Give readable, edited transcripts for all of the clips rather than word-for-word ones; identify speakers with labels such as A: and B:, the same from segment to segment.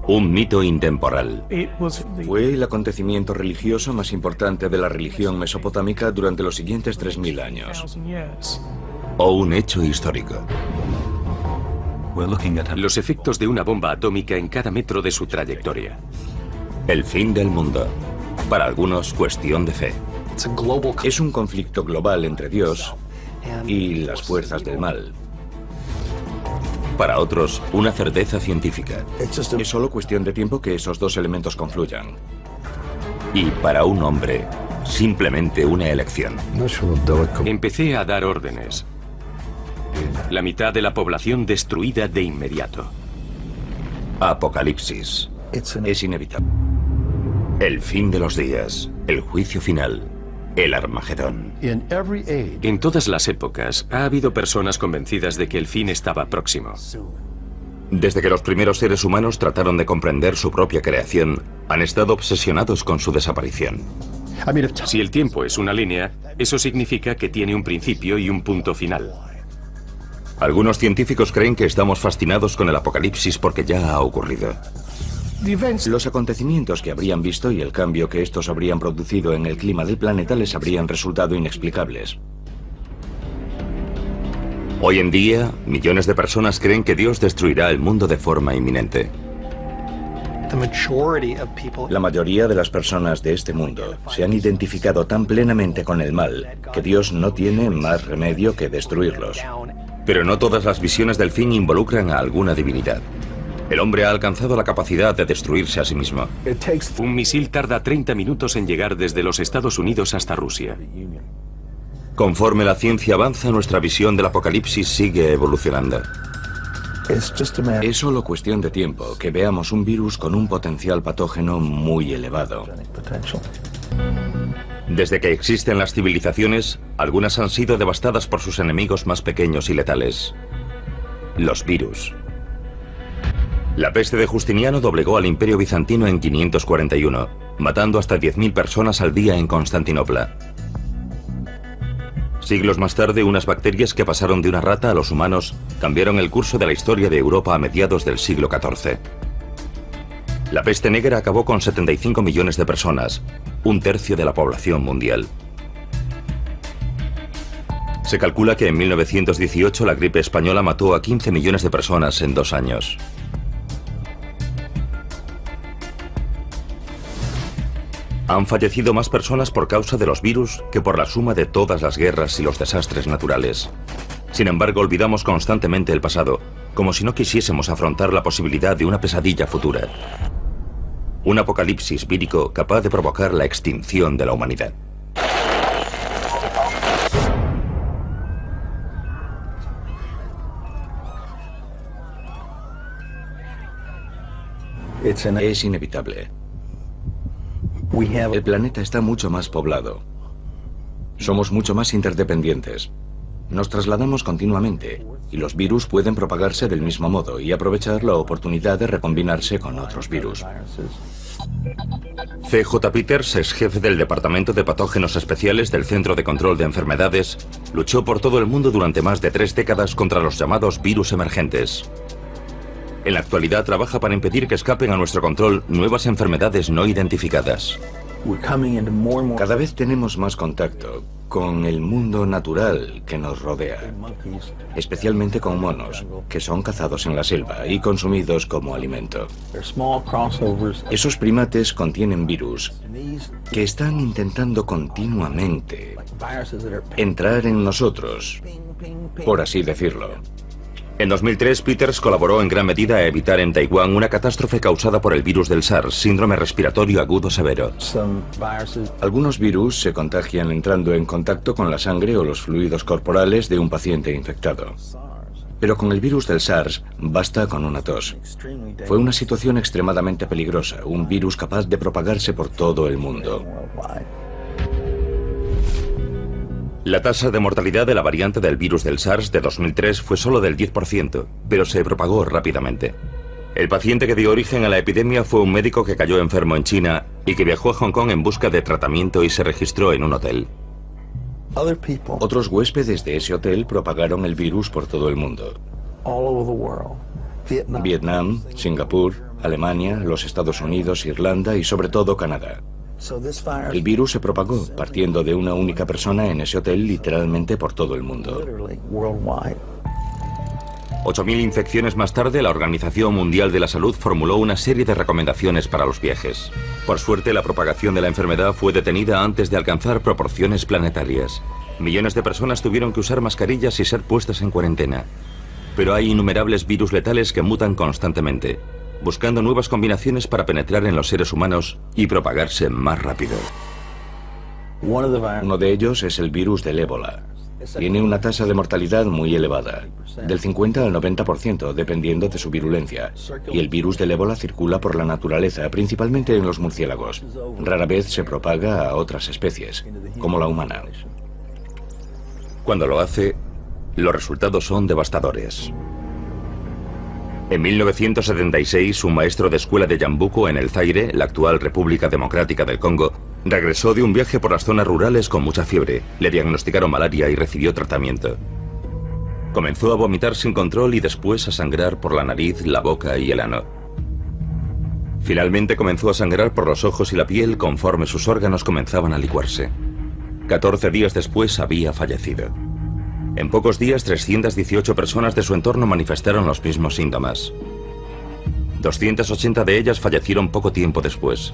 A: Un mito intemporal.
B: Fue el acontecimiento religioso más importante de la religión mesopotámica durante los siguientes 3000 años.
A: O un hecho histórico.
C: Los efectos de una bomba atómica en cada metro de su trayectoria.
A: El fin del mundo. Para algunos, cuestión de fe.
B: Es un conflicto global entre Dios y las fuerzas del mal.
A: Para otros, una certeza científica.
B: Es solo cuestión de tiempo que esos dos elementos confluyan.
A: Y para un hombre, simplemente una elección.
C: Empecé a dar órdenes. La mitad de la población destruida de inmediato.
A: Apocalipsis.
B: Es inevitable.
A: El fin de los días. El juicio final. El Armagedón.
C: En todas las épocas ha habido personas convencidas de que el fin estaba próximo.
A: Desde que los primeros seres humanos trataron de comprender su propia creación, han estado obsesionados con su desaparición.
C: Si el tiempo es una línea, eso significa que tiene un principio y un punto final.
A: Algunos científicos creen que estamos fascinados con el apocalipsis porque ya ha ocurrido.
B: Los acontecimientos que habrían visto y el cambio que estos habrían producido en el clima del planeta les habrían resultado inexplicables.
A: Hoy en día, millones de personas creen que Dios destruirá el mundo de forma inminente.
B: La mayoría de las personas de este mundo se han identificado tan plenamente con el mal que Dios no tiene más remedio que destruirlos.
A: Pero no todas las visiones del fin involucran a alguna divinidad. El hombre ha alcanzado la capacidad de destruirse a sí mismo.
C: Un misil tarda 30 minutos en llegar desde los Estados Unidos hasta Rusia.
A: Conforme la ciencia avanza, nuestra visión del apocalipsis sigue evolucionando.
B: Es solo cuestión de tiempo que veamos un virus con un potencial patógeno muy elevado.
A: Desde que existen las civilizaciones, algunas han sido devastadas por sus enemigos más pequeños y letales. Los virus. La peste de Justiniano doblegó al Imperio Bizantino en 541, matando hasta 10.000 personas al día en Constantinopla. Siglos más tarde, unas bacterias que pasaron de una rata a los humanos cambiaron el curso de la historia de Europa a mediados del siglo XIV. La peste negra acabó con 75 millones de personas, un tercio de la población mundial. Se calcula que en 1918 la gripe española mató a 15 millones de personas en 2 años. Han fallecido más personas por causa de los virus que por la suma de todas las guerras y los desastres naturales. Sin embargo, olvidamos constantemente el pasado, como si no quisiésemos afrontar la posibilidad de una pesadilla futura. Un apocalipsis vírico capaz de provocar la extinción de la humanidad.
B: Es inevitable. El planeta está mucho más poblado. Somos mucho más interdependientes. Nos trasladamos continuamente y los virus pueden propagarse del mismo modo y aprovechar la oportunidad de recombinarse con otros virus.
A: C.J. Peters, ex jefe del Departamento de Patógenos Especiales del Centro de Control de Enfermedades, luchó por todo el mundo durante más de 3 décadas contra los llamados virus emergentes. En la actualidad trabaja para impedir que escapen a nuestro control nuevas enfermedades no identificadas.
B: Cada vez tenemos más contacto con el mundo natural que nos rodea, especialmente con monos, que son cazados en la selva y consumidos como alimento. Esos primates contienen virus que están intentando continuamente entrar en nosotros, por así decirlo.
A: En 2003, Peters colaboró en gran medida a evitar en Taiwán una catástrofe causada por el virus del SARS, síndrome respiratorio agudo severo.
B: Algunos virus se contagian entrando en contacto con la sangre o los fluidos corporales de un paciente infectado. Pero con el virus del SARS basta con una tos. Fue una situación extremadamente peligrosa, un virus capaz de propagarse por todo el mundo.
A: La tasa de mortalidad de la variante del virus del SARS de 2003 fue solo del 10%, pero se propagó rápidamente. El paciente que dio origen a la epidemia fue un médico que cayó enfermo en China y que viajó a Hong Kong en busca de tratamiento y se registró en un hotel.
B: Otros huéspedes de ese hotel propagaron el virus por todo el mundo. Vietnam, Singapur, Alemania, los Estados Unidos, Irlanda y sobre todo Canadá. El virus se propagó partiendo de una única persona en ese hotel literalmente por todo el mundo.
A: 8.000 infecciones más tarde, la Organización Mundial de la Salud formuló una serie de recomendaciones para los viajes. Por suerte, la propagación de la enfermedad fue detenida antes de alcanzar proporciones planetarias. Millones de personas tuvieron que usar mascarillas y ser puestas en cuarentena. Pero hay innumerables virus letales que mutan constantemente, buscando nuevas combinaciones para penetrar en los seres humanos y propagarse más rápido.
B: Uno de ellos es el virus del ébola. Tiene una tasa de mortalidad muy elevada, del 50 al 90%, dependiendo de su virulencia. Y el virus del ébola circula por la naturaleza, principalmente en los murciélagos. Rara vez se propaga a otras especies, como la humana.
A: Cuando lo hace, los resultados son devastadores. En 1976, un maestro de escuela de Yambuco, en el Zaire, la actual República Democrática del Congo, regresó de un viaje por las zonas rurales con mucha fiebre. Le diagnosticaron malaria y recibió tratamiento. Comenzó a vomitar sin control y después a sangrar por la nariz, la boca y el ano. Finalmente comenzó a sangrar por los ojos y la piel conforme sus órganos comenzaban a licuarse. 14 días después había fallecido. En pocos días, 318 personas de su entorno manifestaron los mismos síntomas. 280 de ellas fallecieron poco tiempo después.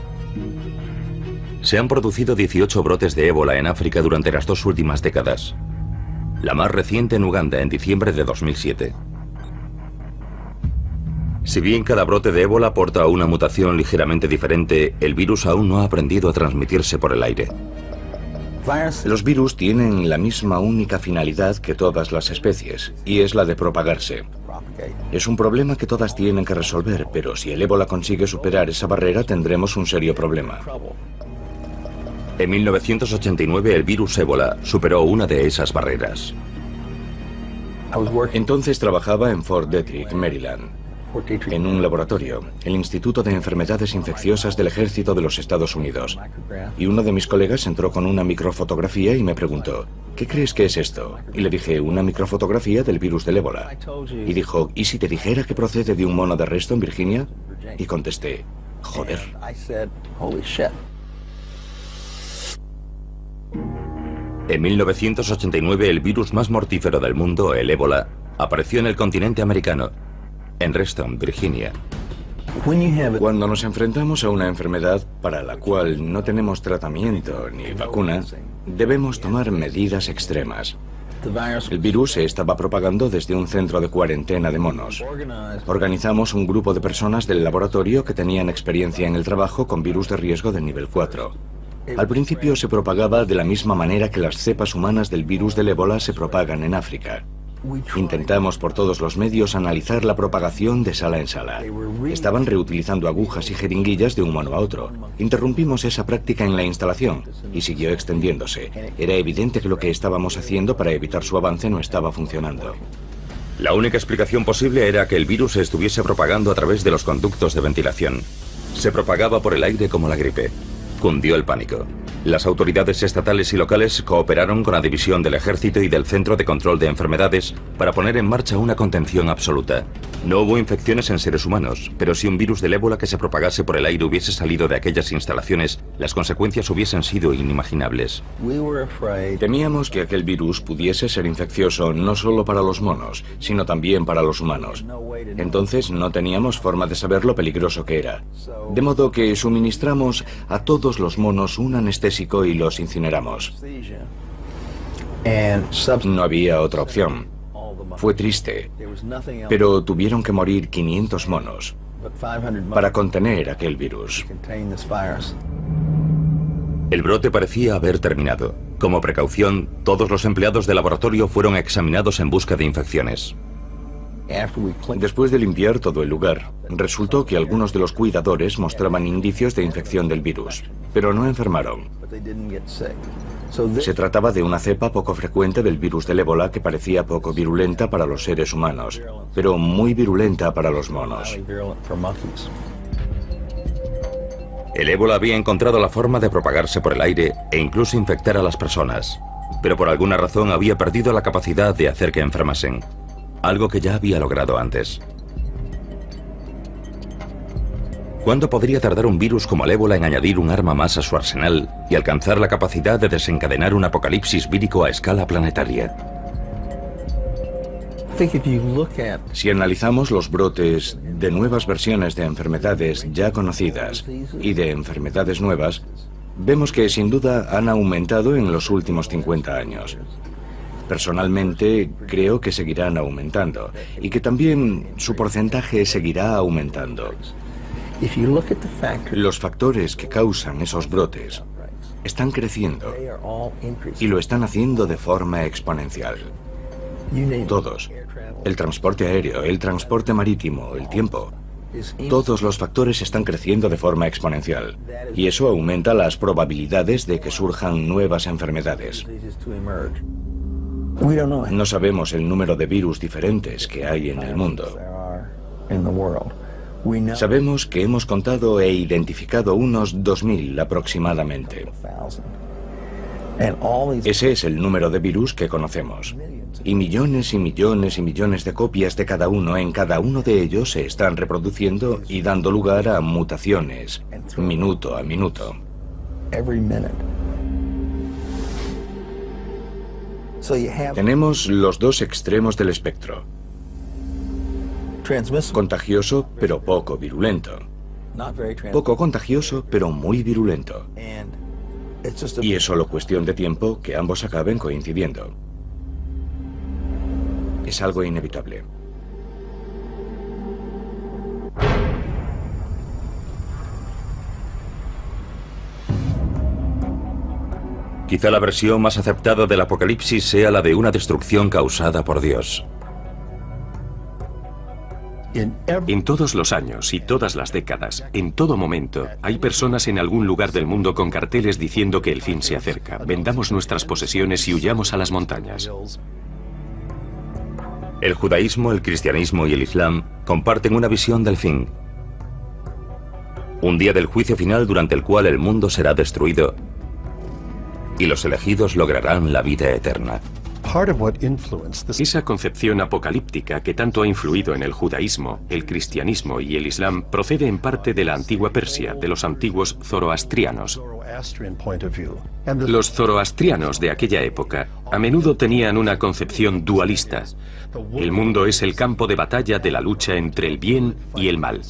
A: Se han producido 18 brotes de ébola en África durante las 2 últimas décadas. La más reciente en Uganda, en diciembre de 2007. Si bien cada brote de ébola aporta una mutación ligeramente diferente, el virus aún no ha aprendido a transmitirse por el aire.
B: Los virus tienen la misma única finalidad que todas las especies, y es la de propagarse. Es un problema que todas tienen que resolver, pero si el ébola consigue superar esa barrera, tendremos un serio problema.
A: En 1989, el virus ébola superó una de esas barreras.
B: Entonces trabajaba en Fort Detrick, Maryland, en un laboratorio, el Instituto de Enfermedades Infecciosas del Ejército de los Estados Unidos. Y uno de mis colegas entró con una microfotografía y me preguntó, ¿qué crees que es esto? Y le dije, una microfotografía del virus del ébola. Y dijo, ¿y si te dijera que procede de un mono de arresto en Virginia? Y contesté, joder.
A: En 1989, el virus más mortífero del mundo, el ébola, apareció en el continente americano, en Reston, Virginia.
B: Cuando nos enfrentamos a una enfermedad para la cual no tenemos tratamiento ni vacuna, debemos tomar medidas extremas. El virus se estaba propagando desde un centro de cuarentena de monos. Organizamos un grupo de personas del laboratorio que tenían experiencia en el trabajo con virus de riesgo de nivel 4. Al principio se propagaba de la misma manera que las cepas humanas del virus del ébola se propagan en África. Intentamos por todos los medios analizar la propagación de sala en sala. Estaban reutilizando agujas y jeringuillas de un mono a otro. Interrumpimos esa práctica en la instalación y siguió extendiéndose. Era evidente que lo que estábamos haciendo para evitar su avance no estaba funcionando.
A: La única explicación posible era que el virus se estuviese propagando a través de los conductos de ventilación. Se propagaba por el aire como la gripe. Cundió el pánico. Las autoridades estatales y locales cooperaron con la División del Ejército y del Centro de Control de Enfermedades para poner en marcha una contención absoluta. No hubo infecciones en seres humanos, pero si un virus del ébola que se propagase por el aire hubiese salido de aquellas instalaciones, las consecuencias hubiesen sido inimaginables.
B: Temíamos que aquel virus pudiese ser infeccioso no solo para los monos, sino también para los humanos. Entonces no teníamos forma de saber lo peligroso que era. De modo que suministramos a todos los monos un anestésico y los incineramos. No había otra opción. Fue triste, pero tuvieron que morir 500 monos para contener aquel virus.
A: El brote parecía haber terminado. Como precaución, todos los empleados del laboratorio fueron examinados en busca de infecciones.
B: Después de limpiar todo el lugar, resultó que algunos de los cuidadores mostraban indicios de infección del virus, pero no enfermaron. Se trataba de una cepa poco frecuente del virus del ébola que parecía poco virulenta para los seres humanos, pero muy virulenta para los monos.
A: El ébola había encontrado la forma de propagarse por el aire e incluso infectar a las personas, pero por alguna razón había perdido la capacidad de hacer que enfermasen, algo que ya había logrado antes. ¿Cuándo podría tardar un virus como el ébola en añadir un arma más a su arsenal y alcanzar la capacidad de desencadenar un apocalipsis vírico a escala planetaria?
B: Si analizamos los brotes de nuevas versiones de enfermedades ya conocidas y de enfermedades nuevas, vemos que sin duda han aumentado en los últimos 50 años. Personalmente, creo que seguirán aumentando y que también su porcentaje seguirá aumentando. Los factores que causan esos brotes están creciendo y lo están haciendo de forma exponencial. Todos. El transporte aéreo, el transporte marítimo, el tiempo. Todos los factores están creciendo de forma exponencial y eso aumenta las probabilidades de que surjan nuevas enfermedades. No sabemos el número de virus diferentes que hay en el mundo. Sabemos que hemos contado e identificado unos 2000 aproximadamente. Ese es el número de virus que conocemos. Y millones y millones y millones de copias de cada uno en cada uno de ellos se están reproduciendo y dando lugar a mutaciones, minuto a minuto. Tenemos los dos extremos del espectro. Contagioso, pero poco virulento. Poco contagioso, pero muy virulento. Y es solo cuestión de tiempo que ambos acaben coincidiendo. Es algo inevitable.
A: Quizá la versión más aceptada del apocalipsis sea la de una destrucción causada por Dios.
C: En todos los años y todas las décadas, en todo momento, hay personas en algún lugar del mundo con carteles diciendo que el fin se acerca. Vendamos nuestras posesiones y huyamos a las montañas.
A: El judaísmo, el cristianismo y el islam comparten una visión del fin. Un día del juicio final durante el cual el mundo será destruido y los elegidos lograrán la vida eterna.
C: Esa concepción apocalíptica que tanto ha influido en el judaísmo, el cristianismo y el islam procede en parte de la antigua Persia, de los antiguos zoroastrianos. Los zoroastrianos de aquella época a menudo tenían una concepción dualista. El mundo es el campo de batalla de la lucha entre el bien y el mal.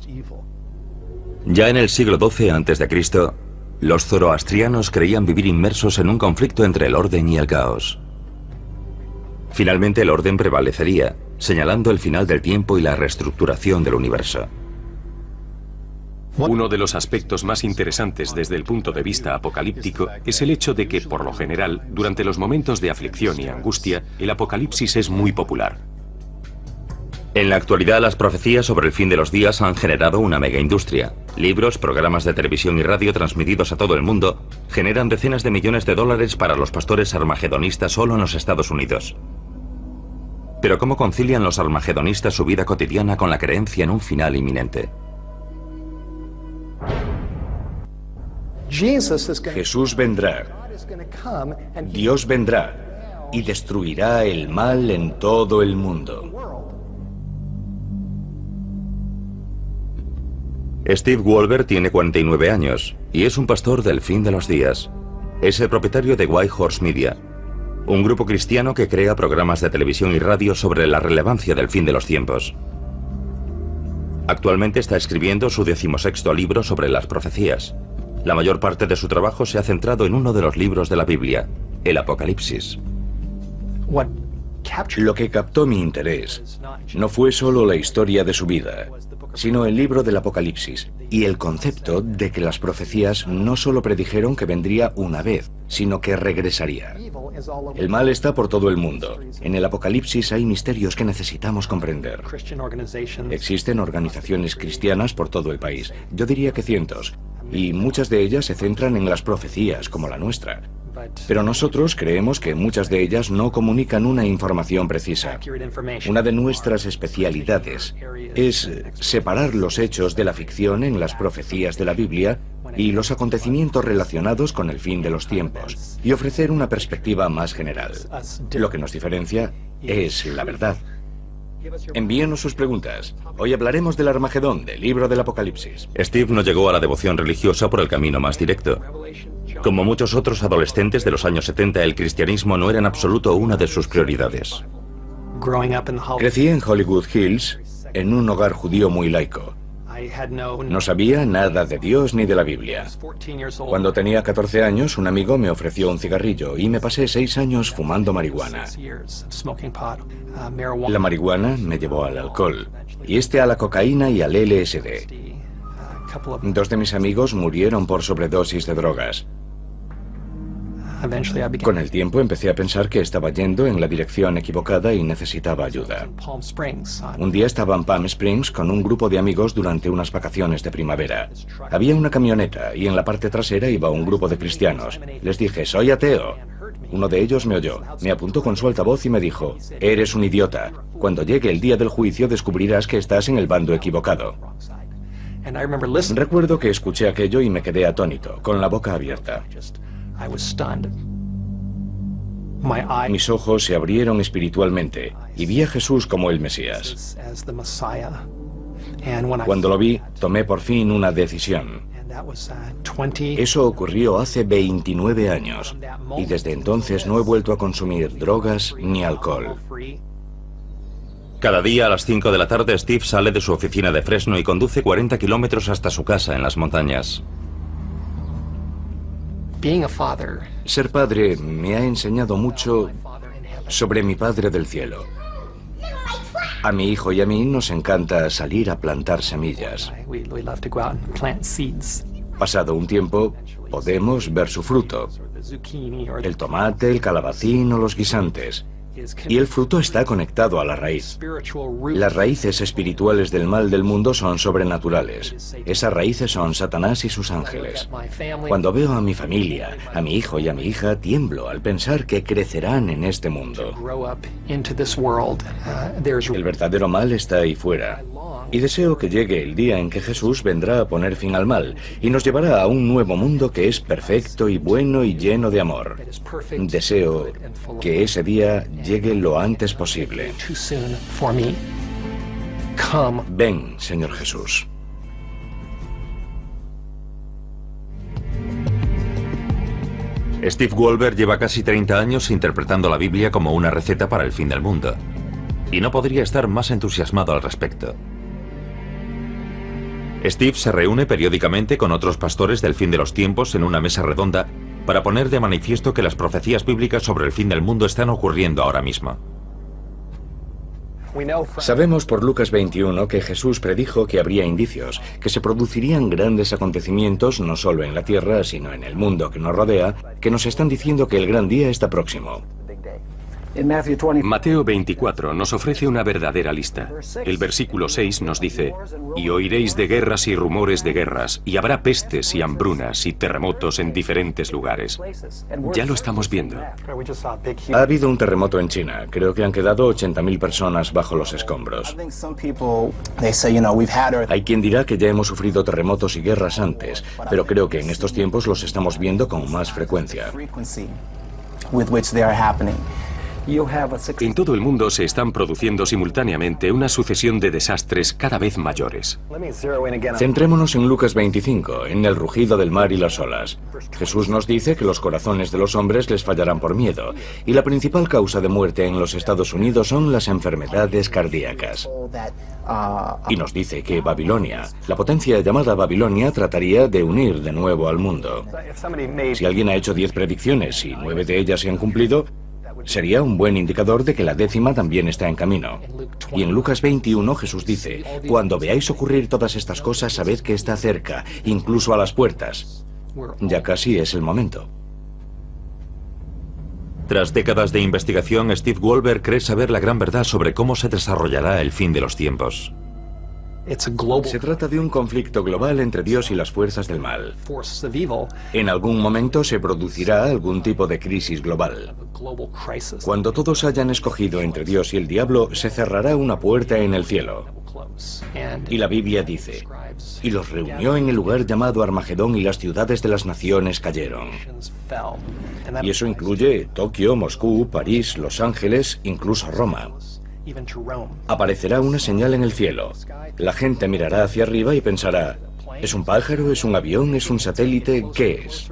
A: Ya en el siglo XII a.C., los zoroastrianos creían vivir inmersos en un conflicto entre el orden y el caos. Finalmente el orden prevalecería, señalando el final del tiempo y la reestructuración del universo.
C: Uno de los aspectos más interesantes desde el punto de vista apocalíptico es el hecho de que, por lo general, durante los momentos de aflicción y angustia, el apocalipsis es muy popular.
A: En la actualidad, las profecías sobre el fin de los días han generado una megaindustria. Libros, programas de televisión y radio transmitidos a todo el mundo generan decenas de millones de dólares para los pastores armagedonistas solo en los Estados Unidos. Pero ¿cómo concilian los armagedonistas su vida cotidiana con la creencia en un final inminente?
B: Jesús vendrá. Dios vendrá y destruirá el mal en todo el mundo.
A: Steve Wolber tiene 49 años y es un pastor del fin de los días. Es el propietario de White Horse Media, un grupo cristiano que crea programas de televisión y radio sobre la relevancia del fin de los tiempos. Actualmente está escribiendo su 16º libro sobre las profecías. La mayor parte de su trabajo se ha centrado en uno de los libros de la Biblia, el Apocalipsis.
B: Lo que captó mi interés no fue solo la historia de su vida, sino el libro del Apocalipsis y el concepto de que las profecías no solo predijeron que vendría una vez, sino que regresaría. El mal está por todo el mundo. En el Apocalipsis hay misterios que necesitamos comprender. Existen organizaciones cristianas por todo el país, yo diría que cientos, y muchas de ellas se centran en las profecías, como la nuestra. Pero nosotros creemos que muchas de ellas no comunican una información precisa. Una de nuestras especialidades es separar los hechos de la ficción en las profecías de la Biblia y los acontecimientos relacionados con el fin de los tiempos, y ofrecer una perspectiva más general. Lo que nos diferencia es la verdad. Envíenos sus preguntas. Hoy hablaremos del Armagedón, del libro del Apocalipsis.
A: Steve no llegó a la devoción religiosa por el camino más directo. Como muchos otros adolescentes de los años 70, el cristianismo no era en absoluto una de sus prioridades.
B: Crecí en Hollywood Hills, en un hogar judío muy laico. No sabía nada de Dios ni de la Biblia. Cuando tenía 14 años, un amigo me ofreció un cigarrillo y me pasé 6 años fumando marihuana. La marihuana me llevó al alcohol, y a la cocaína y al LSD. 2 de mis amigos murieron por sobredosis de drogas. Con el tiempo empecé a pensar que estaba yendo en la dirección equivocada y necesitaba ayuda. Un día estaba en Palm Springs con un grupo de amigos durante unas vacaciones de primavera. Había una camioneta y en la parte trasera iba un grupo de cristianos. Les dije, soy ateo. Uno de ellos me oyó, me apuntó con su altavoz y me dijo, eres un idiota. Cuando llegue el día del juicio descubrirás que estás en el bando equivocado. Recuerdo que escuché aquello y me quedé atónito, con la boca abierta. Mis ojos se abrieron espiritualmente y vi a Jesús como el Mesías. Cuando lo vi, tomé por fin una decisión. Eso ocurrió hace 29 años y desde entonces no he vuelto a consumir drogas ni alcohol.
A: Cada día a las 5 de la tarde Steve sale de su oficina de Fresno y conduce 40 kilómetros hasta su casa en las montañas.
B: Ser padre me ha enseñado mucho sobre mi Padre del Cielo. A mi hijo y a mí nos encanta salir a plantar semillas. Pasado un tiempo, podemos ver su fruto. El tomate, el calabacín o los guisantes. Y el fruto está conectado a la raíz. Las raíces espirituales del mal del mundo son sobrenaturales. Esas raíces son Satanás y sus ángeles. Cuando veo a mi familia, a mi hijo y a mi hija, tiemblo al pensar que crecerán en este mundo. El verdadero mal está ahí fuera. Y deseo que llegue el día en que Jesús vendrá a poner fin al mal y nos llevará a un nuevo mundo que es perfecto y bueno y lleno de amor. Deseo que ese día llegue lo antes posible. Ven, Señor Jesús.
A: Steve Wolber lleva casi 30 años interpretando la Biblia como una receta para el fin del mundo. Y no podría estar más entusiasmado al respecto. Steve se reúne periódicamente con otros pastores del fin de los tiempos en una mesa redonda para poner de manifiesto que las profecías bíblicas sobre el fin del mundo están ocurriendo ahora mismo.
B: Sabemos por Lucas 21 que Jesús predijo que habría indicios, que se producirían grandes acontecimientos no solo en la tierra, sino en el mundo que nos rodea, que nos están diciendo que el gran día está próximo.
C: Mateo 24 nos ofrece una verdadera lista. El versículo 6 nos dice, y oiréis de guerras y rumores de guerras, y habrá pestes y hambrunas y terremotos en diferentes lugares. Ya lo estamos viendo.
B: Ha habido un terremoto en China. Creo que han quedado 80.000 personas bajo los escombros. Hay quien dirá que ya hemos sufrido terremotos y guerras antes, pero creo que en estos tiempos los estamos viendo con más frecuencia.
C: En todo el mundo se están produciendo simultáneamente una sucesión de desastres cada vez mayores.
B: Centrémonos en Lucas 25, en el rugido del mar y las olas. Jesús nos dice que los corazones de los hombres les fallarán por miedo, y la principal causa de muerte en los Estados Unidos son las enfermedades cardíacas. Y nos dice que Babilonia, la potencia llamada Babilonia, trataría de unir de nuevo al mundo. Si alguien ha hecho 10 predicciones y 9 de ellas se han cumplido, sería un buen indicador de que la 10ª también está en camino. Y en Lucas 21 Jesús dice, cuando veáis ocurrir todas estas cosas, sabed que está cerca, incluso a las puertas. Ya casi es el momento.
A: Tras décadas de investigación, Steve Wolber cree saber la gran verdad sobre cómo se desarrollará el fin de los tiempos.
B: Se trata de un conflicto global entre Dios y las fuerzas del mal. En algún momento se producirá algún tipo de crisis global. Cuando todos hayan escogido entre Dios y el diablo, se cerrará una puerta en el cielo. Y la Biblia dice, y los reunió en el lugar llamado Armagedón y las ciudades de las naciones cayeron. Y eso incluye Tokio, Moscú, París, Los Ángeles, incluso Roma. Aparecerá una señal en el cielo. La gente mirará hacia arriba y pensará, ¿es un pájaro? ¿Es un avión? ¿Es un satélite? ¿Qué es?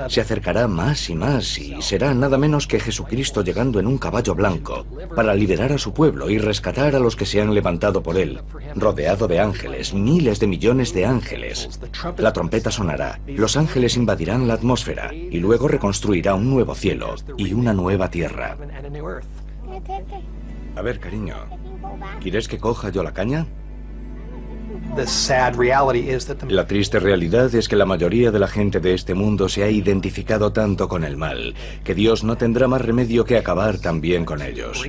B: Se acercará más y más y será nada menos que Jesucristo llegando en un caballo blanco para liberar a su pueblo y rescatar a los que se han levantado por él, rodeado de ángeles, miles de millones de ángeles. La trompeta sonará, los ángeles invadirán la atmósfera y luego reconstruirá un nuevo cielo y una nueva tierra. A ver, cariño, ¿quieres que coja yo la caña? La triste realidad es que la mayoría de la gente de este mundo se ha identificado tanto con el mal, que Dios no tendrá más remedio que acabar también con ellos.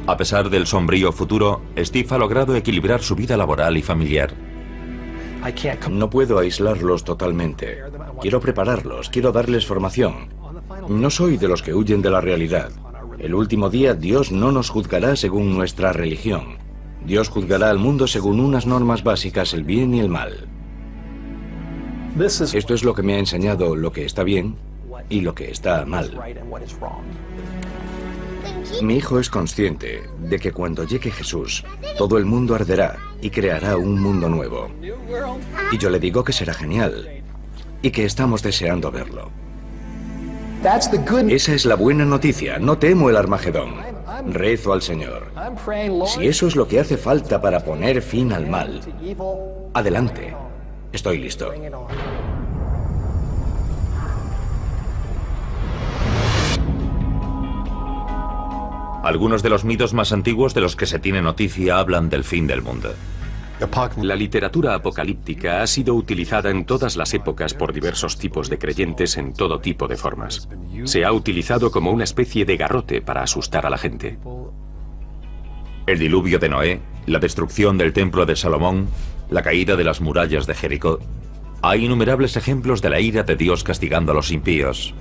A: A pesar del sombrío futuro, Steve ha logrado equilibrar su vida laboral y familiar.
B: No puedo aislarlos totalmente. Quiero prepararlos, quiero darles formación. No soy de los que huyen de la realidad. El último día Dios no nos juzgará según nuestra religión. Dios juzgará al mundo según unas normas básicas, el bien y el mal. Esto es lo que me ha enseñado lo que está bien y lo que está mal. Mi hijo es consciente de que cuando llegue Jesús, todo el mundo arderá y creará un mundo nuevo. Y yo le digo que será genial y que estamos deseando verlo. Esa es la buena noticia. No temo el Armagedón. Rezo al Señor. Si eso es lo que hace falta para poner fin al mal, adelante. Estoy listo.
A: Algunos de los mitos más antiguos de los que se tiene noticia hablan del fin del mundo.
C: La literatura apocalíptica ha sido utilizada en todas las épocas por diversos tipos de creyentes en todo tipo de formas. Se ha utilizado como una especie de garrote para asustar a la gente.
A: El diluvio de Noé, la destrucción del templo de Salomón, la caída de las murallas de Jericó. Hay innumerables ejemplos de la ira de Dios castigando a los impíos.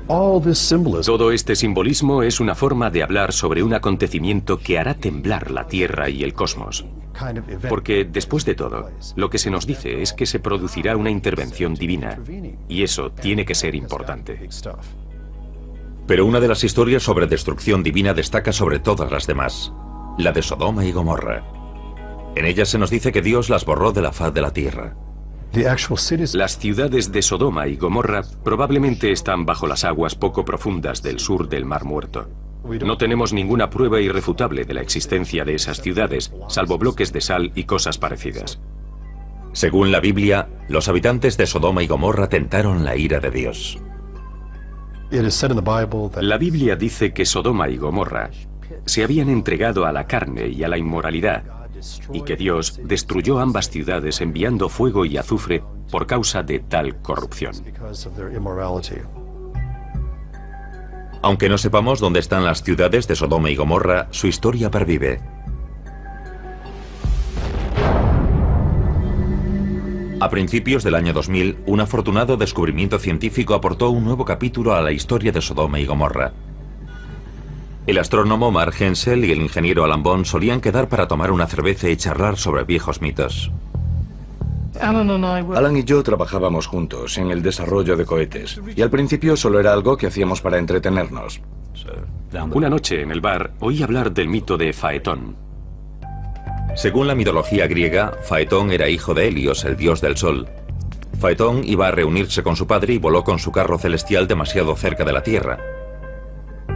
C: Todo este simbolismo es una forma de hablar sobre un acontecimiento que hará temblar la Tierra y el cosmos. Porque, después de todo, lo que se nos dice es que se producirá una intervención divina, y eso tiene que ser importante.
A: Pero una de las historias sobre destrucción divina destaca sobre todas las demás, la de Sodoma y Gomorra. En ella se nos dice que Dios las borró de la faz de la tierra.
C: Las ciudades de Sodoma y Gomorra probablemente están bajo las aguas poco profundas del sur del Mar Muerto. No tenemos ninguna prueba irrefutable de la existencia de esas ciudades, salvo bloques de sal y cosas parecidas.
A: Según la Biblia, los habitantes de Sodoma y Gomorra tentaron la ira de Dios.
C: La Biblia dice que Sodoma y Gomorra se habían entregado a la carne y a la inmoralidad, y que Dios destruyó ambas ciudades enviando fuego y azufre por causa de tal corrupción.
A: Aunque no sepamos dónde están las ciudades de Sodoma y Gomorra, su historia pervive. A principios del año 2000, un afortunado descubrimiento científico aportó un nuevo capítulo a la historia de Sodoma y Gomorra. El astrónomo Mark Hensel y el ingeniero Alan Bond solían quedar para tomar una cerveza y charlar sobre viejos mitos.
B: Alan y yo trabajábamos juntos en el desarrollo de cohetes, y al principio solo era algo que hacíamos para entretenernos.
C: Una noche en el bar oí hablar del mito de Faetón.
A: Según la mitología griega, Faetón era hijo de Helios, el dios del sol. Faetón iba a reunirse con su padre y voló con su carro celestial demasiado cerca de la Tierra.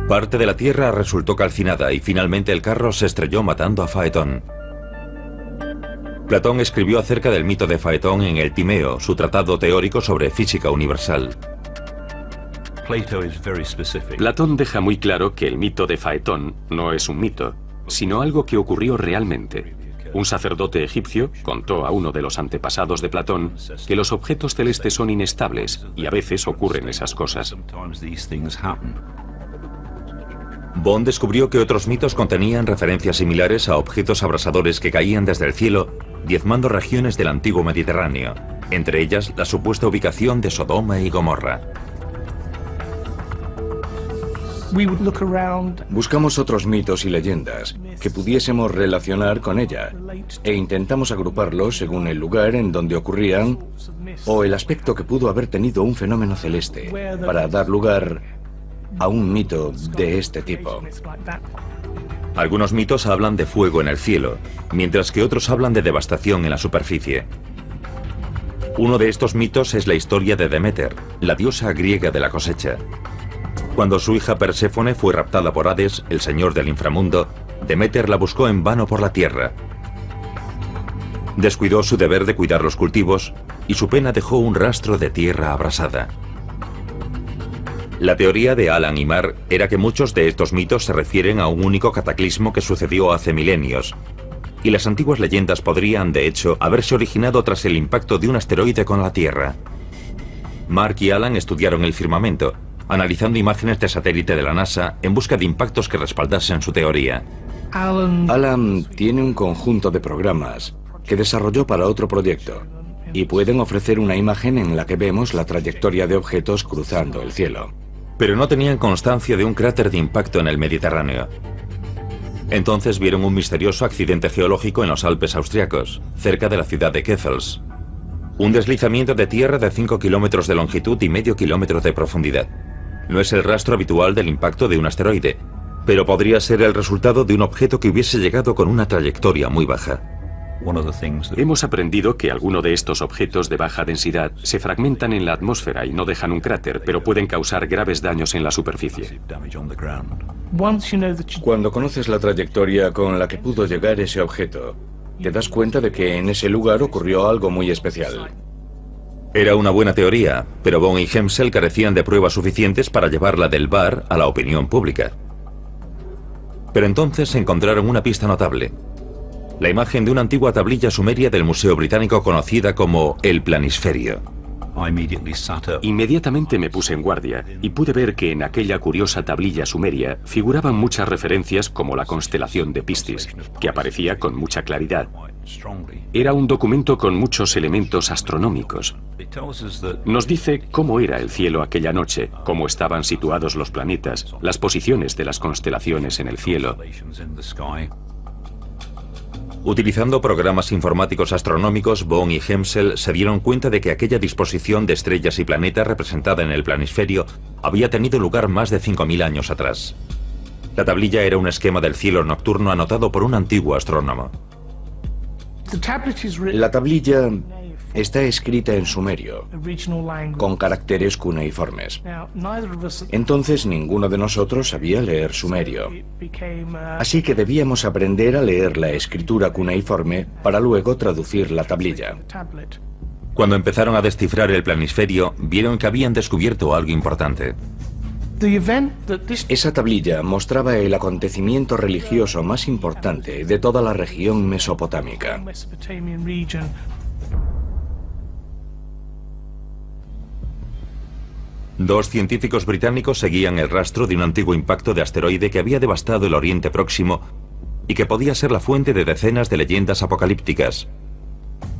A: Parte de la Tierra resultó calcinada y finalmente el carro se estrelló matando a Faetón. Platón escribió acerca del mito de Faetón en el Timeo, su tratado teórico sobre física universal.
C: Platón deja muy claro que el mito de Faetón no es un mito, sino algo que ocurrió realmente. Un sacerdote egipcio contó a uno de los antepasados de Platón que los objetos celestes son inestables y a veces ocurren esas cosas.
A: Bond descubrió que otros mitos contenían referencias similares a objetos abrasadores que caían desde el cielo, diezmando regiones del antiguo Mediterráneo, entre ellas la supuesta ubicación de Sodoma y Gomorra.
B: Buscamos otros mitos y leyendas que pudiésemos relacionar con ella e intentamos agruparlos según el lugar en donde ocurrían o el aspecto que pudo haber tenido un fenómeno celeste para dar lugar a un mito de este tipo.
A: Algunos mitos hablan de fuego en el cielo, mientras que otros hablan de devastación en la superficie. Uno de estos mitos es la historia de Deméter, la diosa griega de la cosecha. Cuando su hija Perséfone fue raptada por Hades, el señor del inframundo, Deméter la buscó en vano por la tierra. Descuidó su deber de cuidar los cultivos y su pena dejó un rastro de tierra abrasada. La teoría de Alan y Marr era que muchos de estos mitos se refieren a un único cataclismo que sucedió hace milenios, y las antiguas leyendas podrían, de hecho, haberse originado tras el impacto de un asteroide con la Tierra. Mark y Alan estudiaron el firmamento, analizando imágenes de satélite de la NASA en busca de impactos que respaldasen su teoría.
B: Alan tiene un conjunto de programas que desarrolló para otro proyecto, y pueden ofrecer una imagen en la que vemos la trayectoria de objetos cruzando el cielo.
A: Pero no tenían constancia de un cráter de impacto en el Mediterráneo. Entonces vieron un misterioso accidente geológico en los Alpes austriacos, cerca de la ciudad de Kessels. Un deslizamiento de tierra de 5 kilómetros de longitud y medio kilómetro de profundidad. No es el rastro habitual del impacto de un asteroide, pero podría ser el resultado de un objeto que hubiese llegado con una trayectoria muy baja.
C: Hemos aprendido que algunos de estos objetos de baja densidad se fragmentan en la atmósfera y no dejan un cráter, pero pueden causar graves daños en la superficie.
B: Cuando conoces la trayectoria con la que pudo llegar ese objeto, te das cuenta de que en ese lugar ocurrió algo muy especial.
A: Era una buena teoría, pero Bond y Hemsel carecían de pruebas suficientes para llevarla del bar a la opinión pública. Pero entonces encontraron una pista notable. La imagen de una antigua tablilla sumeria del Museo Británico conocida como el Planisferio.
C: Inmediatamente me puse en guardia y pude ver que en aquella curiosa tablilla sumeria figuraban muchas referencias como la constelación de Piscis, que aparecía con mucha claridad. Era un documento con muchos elementos astronómicos. Nos dice cómo era el cielo aquella noche, cómo estaban situados los planetas, las posiciones de las constelaciones en el cielo.
A: Utilizando programas informáticos astronómicos, Bond y Hemsel se dieron cuenta de que aquella disposición de estrellas y planetas representada en el planisferio había tenido lugar más de 5.000 años atrás. La tablilla era un esquema del cielo nocturno anotado por un antiguo astrónomo.
B: La tablilla está escrita en sumerio, con caracteres cuneiformes. Entonces ninguno de nosotros sabía leer sumerio. Así que debíamos aprender a leer la escritura cuneiforme para luego traducir la tablilla.
A: Cuando empezaron a descifrar el planisferio, vieron que habían descubierto algo importante.
B: Esa tablilla mostraba el acontecimiento religioso más importante de toda la región mesopotámica.
A: Dos científicos británicos seguían el rastro de un antiguo impacto de asteroide que había devastado el Oriente Próximo y que podía ser la fuente de decenas de leyendas apocalípticas,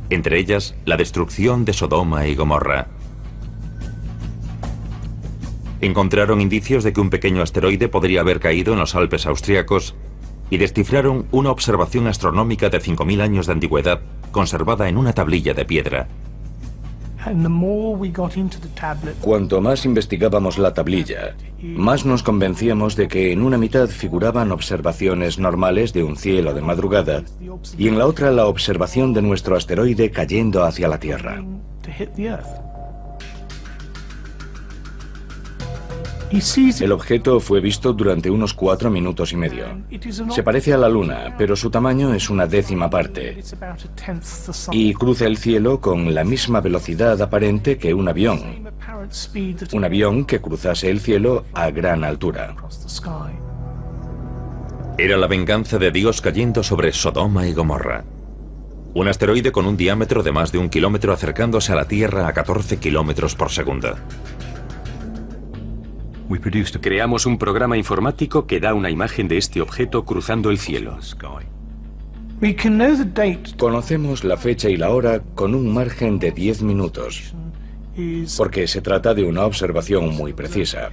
A: entre ellas la destrucción de Sodoma y Gomorra. Encontraron indicios de que un pequeño asteroide podría haber caído en los Alpes austríacos y descifraron una observación astronómica de 5.000 años de antigüedad conservada en una tablilla de piedra.
B: Cuanto más investigábamos la tablilla, más nos convencíamos de que en una mitad figuraban observaciones normales de un cielo de madrugada y en la otra la observación de nuestro asteroide cayendo hacia la Tierra. El objeto fue visto durante unos 4 minutos y medio. Se parece a la Luna, pero su tamaño es una décima parte. Y cruza el cielo con la misma velocidad aparente que un avión. Un avión que cruzase el cielo a gran altura.
A: Era la venganza de Dios cayendo sobre Sodoma y Gomorra. Un asteroide con un diámetro de más de 1 kilómetro acercándose a la Tierra a 14 kilómetros por segundo.
C: Creamos un programa informático que da una imagen de este objeto cruzando el cielo.
B: Conocemos la fecha y la hora con un margen de 10 minutos, porque se trata de una observación muy precisa.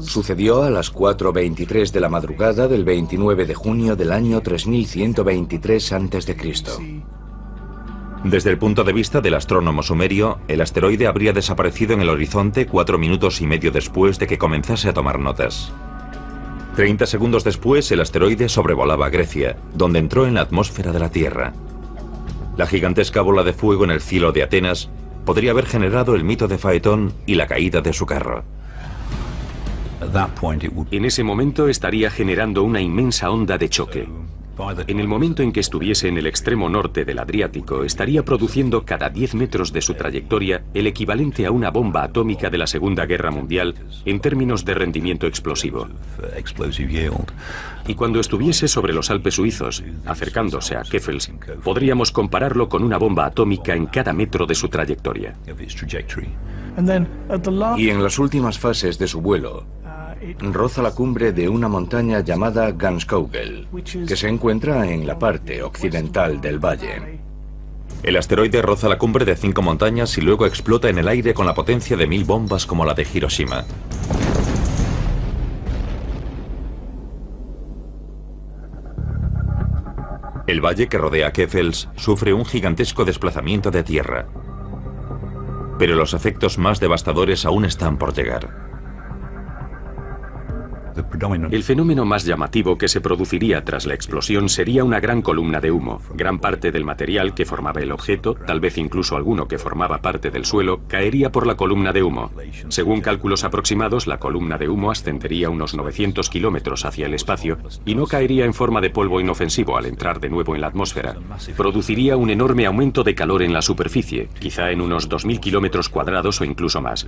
B: Sucedió a las 4:23 de la madrugada del 29 de junio del año 3123 a.C.
A: Desde el punto de vista del astrónomo sumerio, el asteroide habría desaparecido en el horizonte 4 minutos y medio después de que comenzase a tomar notas. 30 segundos después, el asteroide sobrevolaba Grecia, donde entró en la atmósfera de la Tierra. La gigantesca bola de fuego en el cielo de Atenas podría haber generado el mito de Faetón y la caída de su carro.
C: En ese momento estaría generando una inmensa onda de choque. En el momento en que estuviese en el extremo norte del Adriático, estaría produciendo cada 10 metros de su trayectoria el equivalente a una bomba atómica de la Segunda Guerra Mundial en términos de rendimiento explosivo. Y cuando estuviese sobre los Alpes suizos, acercándose a Keffels, podríamos compararlo con una bomba atómica en cada metro de su trayectoria.
B: Y en las últimas fases de su vuelo, roza la cumbre de una montaña llamada Ganskogel, que se encuentra en la parte occidental del valle.
A: El asteroide roza la cumbre de 5 montañas y luego explota en el aire con la potencia de 1000 bombas como la de Hiroshima. El valle que rodea Keffels sufre un gigantesco desplazamiento de tierra. Pero los efectos más devastadores aún están por llegar.
C: El fenómeno más llamativo que se produciría tras la explosión sería una gran columna de humo. Gran parte del material que formaba el objeto, tal vez incluso alguno que formaba parte del suelo, caería por la columna de humo. Según cálculos aproximados, la columna de humo ascendería unos 900 kilómetros hacia el espacio y no caería en forma de polvo inofensivo al entrar de nuevo en la atmósfera. Produciría un enorme aumento de calor en la superficie, quizá en unos 2000 kilómetros cuadrados o incluso más.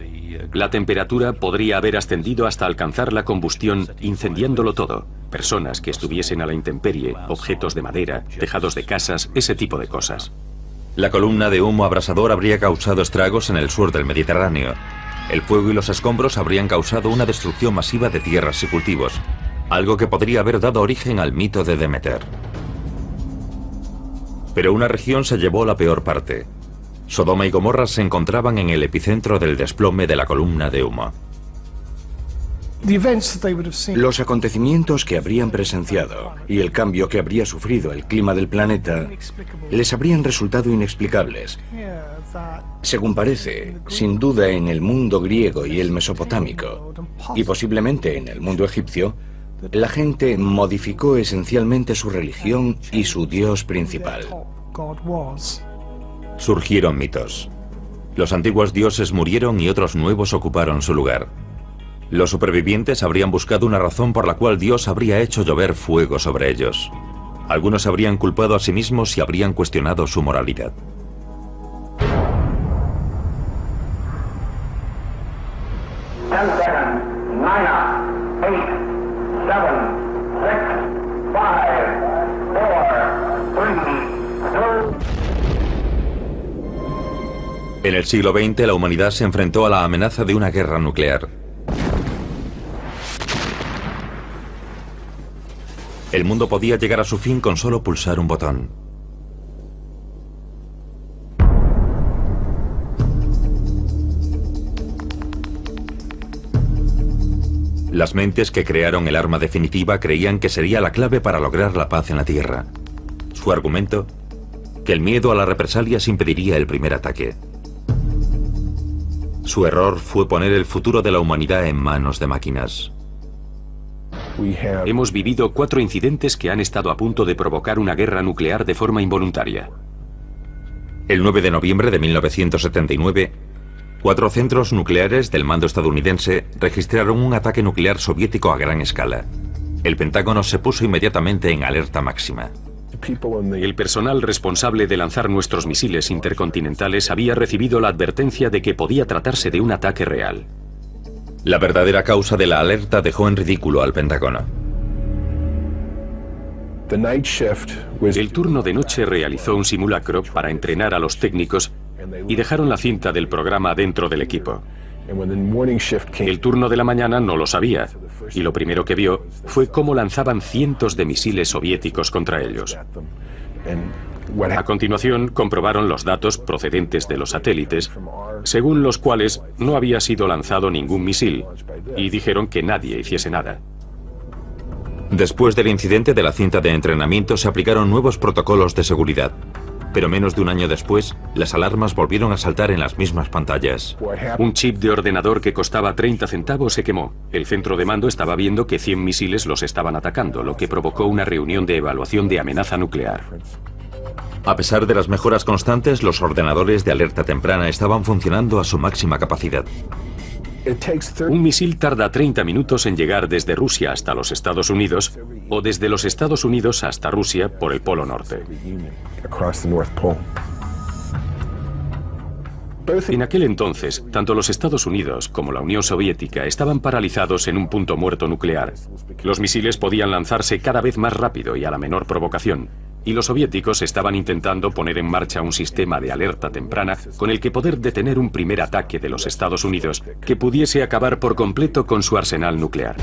C: La temperatura podría haber ascendido hasta alcanzar la combustión, incendiándolo todo. Personas que estuviesen a la intemperie, objetos de madera, tejados de casas, ese tipo de cosas.
A: La columna de humo abrasador habría causado estragos en el sur del Mediterráneo. El fuego y los escombros habrían causado una destrucción masiva de tierras y cultivos, algo que podría haber dado origen al mito de Demeter. Pero una región se llevó la peor parte. Sodoma y Gomorra se encontraban en el epicentro del desplome de la columna de humo.
B: Los acontecimientos que habrían presenciado y el cambio que habría sufrido el clima del planeta les habrían resultado inexplicables. Según parece, sin duda en el mundo griego y el mesopotámico, y posiblemente en el mundo egipcio, la gente modificó esencialmente su religión y su dios principal.
A: Surgieron mitos. Los antiguos dioses murieron y otros nuevos ocuparon su lugar. Los supervivientes habrían buscado una razón por la cual Dios habría hecho llover fuego sobre ellos. Algunos habrían culpado a sí mismos y habrían cuestionado su moralidad. En el siglo XX, la humanidad se enfrentó a la amenaza de una guerra nuclear. El mundo podía llegar a su fin con solo pulsar un botón. Las mentes que crearon el arma definitiva creían que sería la clave para lograr la paz en la Tierra. Su argumento, que el miedo a las represalias impediría el primer ataque. Su error fue poner el futuro de la humanidad en manos de máquinas.
C: Hemos vivido 4 incidentes que han estado a punto de provocar una guerra nuclear de forma involuntaria.
A: El 9 de noviembre de 1979, 4 centros nucleares del mando estadounidense registraron un ataque nuclear soviético a gran escala. El Pentágono se puso inmediatamente en alerta máxima.
C: El personal responsable de lanzar nuestros misiles intercontinentales había recibido la advertencia de que podía tratarse de un ataque real.
A: La verdadera causa de la alerta dejó en ridículo al Pentágono.
C: El turno de noche realizó un simulacro para entrenar a los técnicos y dejaron la cinta del programa dentro del equipo. El turno de la mañana no lo sabía, y lo primero que vio fue cómo lanzaban cientos de misiles soviéticos contra ellos. A continuación, comprobaron los datos procedentes de los satélites, según los cuales no había sido lanzado ningún misil, y dijeron que nadie hiciese nada.
A: Después del incidente de la cinta de entrenamiento, se aplicaron nuevos protocolos de seguridad. Pero menos de un año después, las alarmas volvieron a saltar en las mismas pantallas.
C: Un chip de ordenador que costaba 30 centavos se quemó. El centro de mando estaba viendo que 100 misiles los estaban atacando, lo que provocó una reunión de evaluación de amenaza nuclear.
A: A pesar de las mejoras constantes, los ordenadores de alerta temprana estaban funcionando a su máxima capacidad.
C: Un misil tarda 30 minutos en llegar desde Rusia hasta los Estados Unidos o desde los Estados Unidos hasta Rusia por el Polo Norte. En aquel entonces, tanto los Estados Unidos como la Unión Soviética estaban paralizados en un punto muerto nuclear. Los misiles podían lanzarse cada vez más rápido y a la menor provocación, y los soviéticos estaban intentando poner en marcha un sistema de alerta temprana con el que poder detener un primer ataque de los Estados Unidos que pudiese acabar por completo con su arsenal nuclear.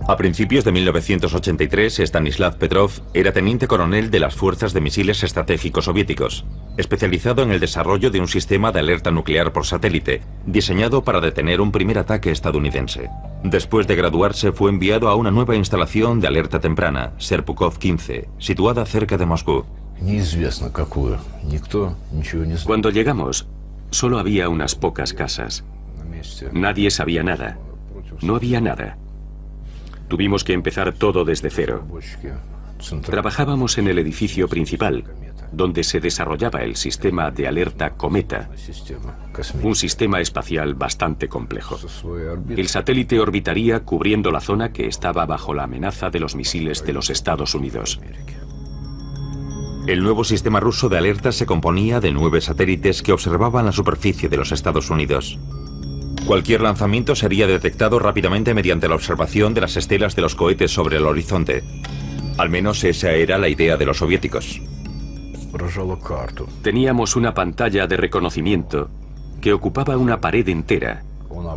A: A principios de 1983, Stanislav Petrov era teniente coronel de las Fuerzas de Misiles Estratégicos Soviéticos, especializado en el desarrollo de un sistema de alerta nuclear por satélite, diseñado para detener un primer ataque estadounidense. Después de graduarse, fue enviado a una nueva instalación de alerta temprana, Serpukhov 15, situada cerca de Moscú.
C: Cuando llegamos, solo había unas pocas casas. Nadie sabía nada. No había nada. Tuvimos que empezar todo desde cero. Trabajábamos en el edificio principal, donde se desarrollaba el sistema de alerta Cometa, un sistema espacial bastante complejo. El satélite orbitaría cubriendo la zona que estaba bajo la amenaza de los misiles de los Estados Unidos.
A: El nuevo sistema ruso de alerta se componía de 9 satélites que observaban la superficie de los Estados Unidos. Cualquier lanzamiento sería detectado rápidamente mediante la observación de las estelas de los cohetes sobre el horizonte. Al menos esa era la idea de los soviéticos.
C: Teníamos una pantalla de reconocimiento que ocupaba una pared entera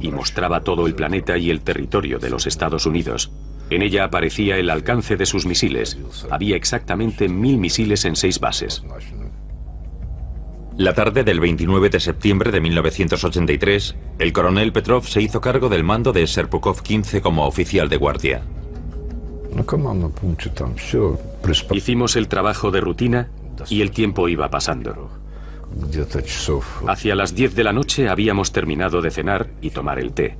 C: y mostraba todo el planeta y el territorio de los Estados Unidos. En ella aparecía el alcance de sus misiles. Había exactamente 1000 misiles en 6 bases.
A: La tarde del 29 de septiembre de 1983, el coronel Petrov se hizo cargo del mando de Serpukhov 15 como oficial de guardia.
C: Hicimos el trabajo de rutina y el tiempo iba pasando. Hacia las 10 de la noche habíamos terminado de cenar y tomar el té.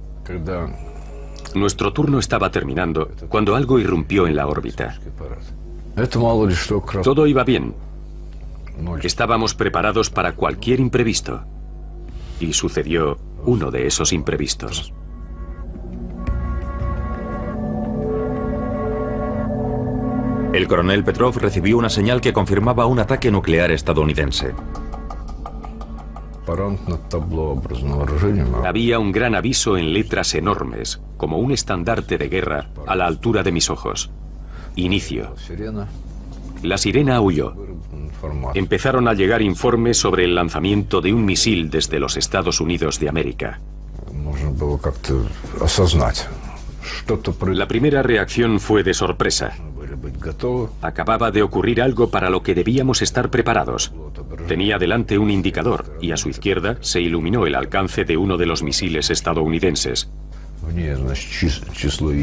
C: Nuestro turno estaba terminando cuando algo irrumpió en la órbita. Todo iba bien. Estábamos preparados para cualquier imprevisto. Y sucedió uno de esos imprevistos.
A: El coronel Petrov recibió una señal que confirmaba un ataque nuclear estadounidense.
C: Había un gran aviso en letras enormes, como un estandarte de guerra, a la altura de mis ojos. Inicio. La sirena aulló. Empezaron a llegar informes sobre el lanzamiento de un misil desde los Estados Unidos de América. La primera reacción fue de sorpresa. Acababa de ocurrir algo para lo que debíamos estar preparados. Tenía delante un indicador y a su izquierda se iluminó el alcance de uno de los misiles estadounidenses.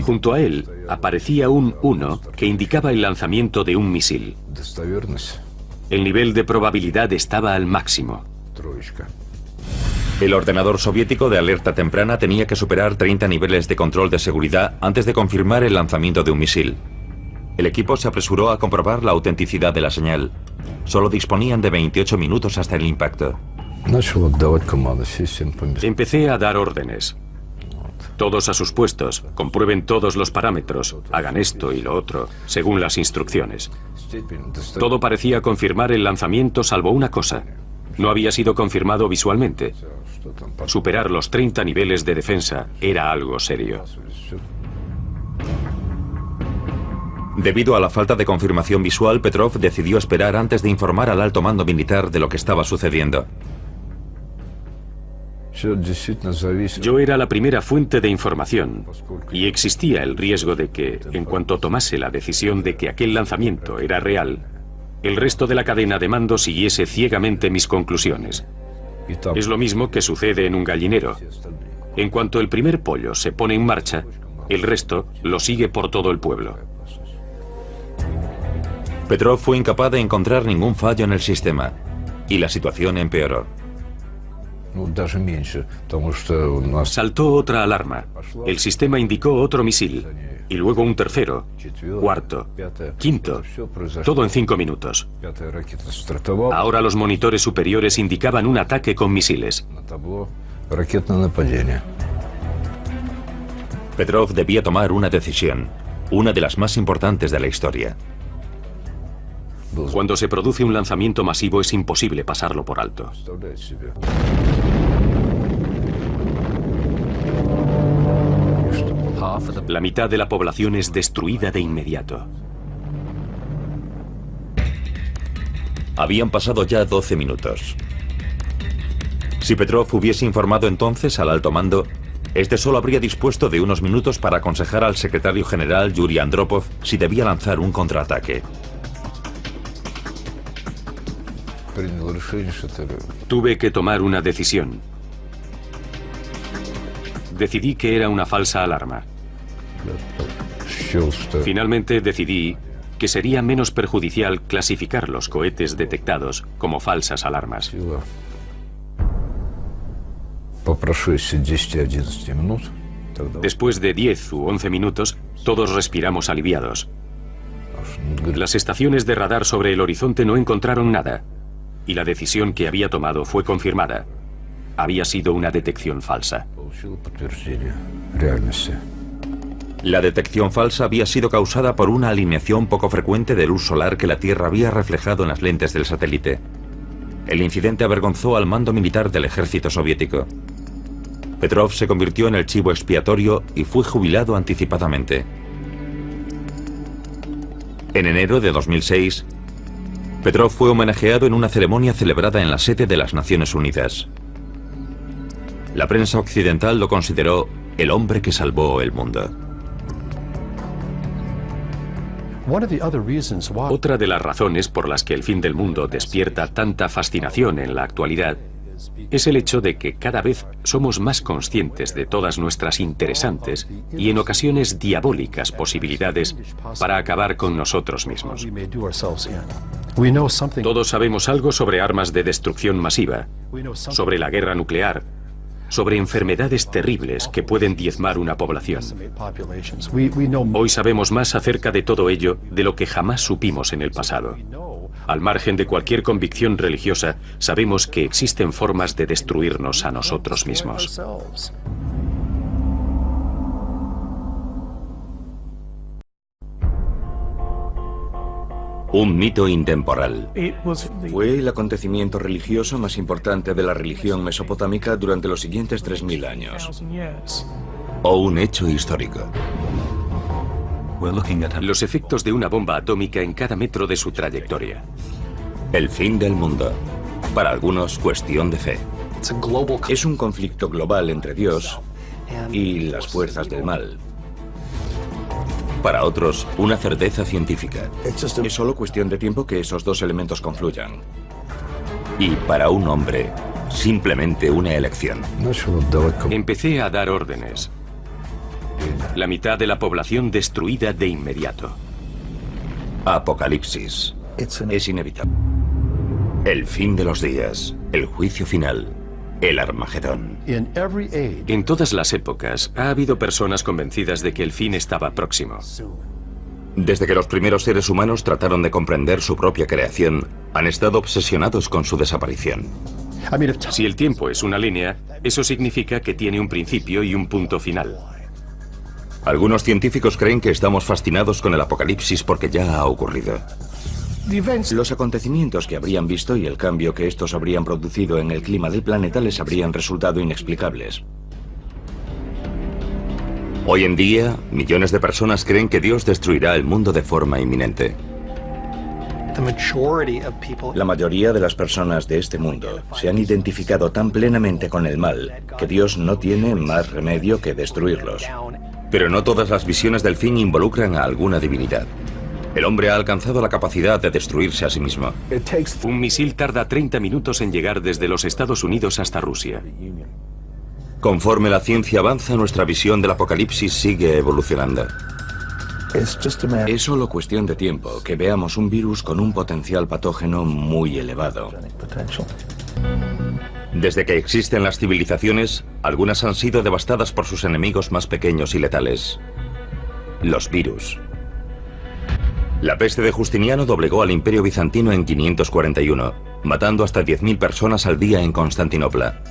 C: Junto a él aparecía un 1 que indicaba el lanzamiento de un misil. El nivel de probabilidad estaba al máximo.
A: El ordenador soviético de alerta temprana tenía que superar 30 niveles de control de seguridad antes de confirmar el lanzamiento de un misil. El equipo se apresuró a comprobar la autenticidad de la señal. Solo disponían de 28 minutos hasta el impacto.
C: Empecé a dar órdenes. Todos a sus puestos, comprueben todos los parámetros, hagan esto y lo otro, según las instrucciones. Todo parecía confirmar el lanzamiento salvo una cosa. No había sido confirmado visualmente. Superar los 30 niveles de defensa era algo serio.
A: Debido a la falta de confirmación visual, Petrov decidió esperar antes de informar al alto mando militar de lo que estaba sucediendo.
C: Yo era la primera fuente de información y existía el riesgo de que, en cuanto tomase la decisión de que aquel lanzamiento era real, el resto de la cadena de mando siguiese ciegamente mis conclusiones. Es lo mismo que sucede en un gallinero. En cuanto el primer pollo se pone en marcha, el resto lo sigue por todo el pueblo.
A: Petrov fue incapaz de encontrar ningún fallo en el sistema y la situación empeoró.
C: Saltó otra alarma. El sistema indicó otro misil. Y luego un tercero, cuarto, quinto. Todo en 5 minutos. Ahora los monitores superiores indicaban un ataque con misiles.
A: Petrov debía tomar una decisión, una de las más importantes de la historia.
C: Cuando se produce un lanzamiento masivo es imposible pasarlo por alto. La mitad de la población es destruida de inmediato.
A: Habían pasado ya 12 minutos. Si Petrov hubiese informado entonces al alto mando, este solo habría dispuesto de unos minutos para aconsejar al secretario general Yuri Andropov si debía lanzar un contraataque.
C: Tuve que tomar una decisión. Decidí que era una falsa alarma. Finalmente decidí que sería menos perjudicial clasificar los cohetes detectados como falsas alarmas. Después de 10 u 11 minutos, todos respiramos aliviados. Las estaciones de radar sobre el horizonte no encontraron nada, y la decisión que había tomado fue confirmada. Había sido una detección falsa.
A: La detección falsa había sido causada por una alineación poco frecuente de luz solar que la Tierra había reflejado en las lentes del satélite. El incidente avergonzó al mando militar del ejército soviético. Petrov se convirtió en el chivo expiatorio y fue jubilado anticipadamente. En enero de 2006, Petrov fue homenajeado en una ceremonia celebrada en la sede de las Naciones Unidas. La prensa occidental lo consideró el hombre que salvó el mundo.
C: Otra de las razones por las que el fin del mundo despierta tanta fascinación en la actualidad es el hecho de que cada vez somos más conscientes de todas nuestras interesantes y en ocasiones diabólicas posibilidades para acabar con nosotros mismos. Todos sabemos algo sobre armas de destrucción masiva, sobre la guerra nuclear, sobre enfermedades terribles que pueden diezmar una población. Hoy sabemos más acerca de todo ello de lo que jamás supimos en el pasado. Al margen de cualquier convicción religiosa, sabemos que existen formas de destruirnos a nosotros mismos.
A: Un mito intemporal.
B: Fue el acontecimiento religioso más importante de la religión mesopotámica durante los siguientes 3000 años.
A: O un hecho histórico.
C: Los efectos de una bomba atómica en cada metro de su trayectoria.
A: El fin del mundo. Para algunos, cuestión de fe.
B: Es un conflicto global entre Dios y las fuerzas del mal.
A: Para otros, una certeza científica.
B: Es solo cuestión de tiempo que esos dos elementos confluyan.
A: Y para un hombre, simplemente una elección.
C: Empecé a dar órdenes. La mitad de la población destruida de inmediato.
A: Apocalipsis.
B: Es inevitable.
A: El fin de los días. El juicio final. El Armagedón.
C: En todas las épocas ha habido personas convencidas de que el fin estaba próximo.
A: Desde que los primeros seres humanos trataron de comprender su propia creación, han estado obsesionados con su desaparición.
C: Si el tiempo es una línea, eso significa que tiene un principio y un punto final.
A: Algunos científicos creen que estamos fascinados con el apocalipsis porque ya ha ocurrido.
B: Los acontecimientos que habrían visto y el cambio que estos habrían producido en el clima del planeta les habrían resultado inexplicables.
A: Hoy en día, millones de personas creen que Dios destruirá el mundo de forma inminente.
B: La mayoría de las personas de este mundo se han identificado tan plenamente con el mal que Dios no tiene más remedio que destruirlos.
A: Pero no todas las visiones del fin involucran a alguna divinidad. El hombre ha alcanzado la capacidad de destruirse a sí mismo.
C: Un misil tarda 30 minutos en llegar desde los Estados Unidos hasta Rusia.
A: Conforme la ciencia avanza, nuestra visión del apocalipsis sigue evolucionando.
B: Es solo cuestión de tiempo que veamos un virus con un potencial patógeno muy elevado.
A: Desde que existen las civilizaciones, algunas han sido devastadas por sus enemigos más pequeños y letales: los virus. La peste de Justiniano doblegó al Imperio Bizantino en 541, matando hasta 10.000 personas al día en Constantinopla.